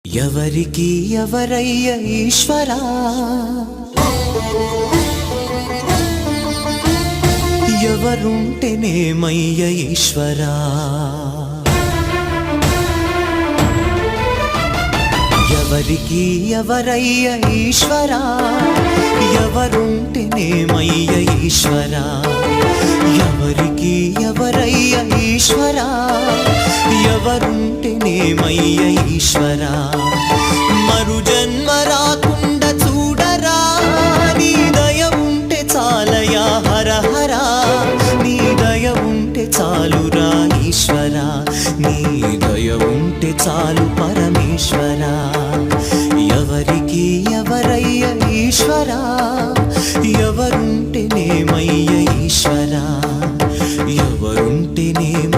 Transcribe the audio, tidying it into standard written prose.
ఎవరికి ఎవరయ్య ఈశ్వరా, ఎవరుంటేనేమయ్య ఈశ్వరా, ఎవరికి ఎవరయ్య ఈశ్వరా, ఎవరుంటేనేమయ్య ఈశ్వరా, ఎవరికి ఎవరయ్య ఈశ్వరా, ఎవరుంటేనేమయ్య ఈశ్వరా. మరు జన్మ రాకుండా చూడరా, నీ దయ ఉంటే చాలయా హర హర, నీ దయ ఉంటే చాలురా ఈశ్వరా, నీ దయ ఉంటే చాలు పరమేశ్వరా. ఎవరికి ఎవరయ్య ఈశ్వరా, ఎవరుంటేనేమయ్య ఈశ్వరా, ఎవరుంటేనేమయ్య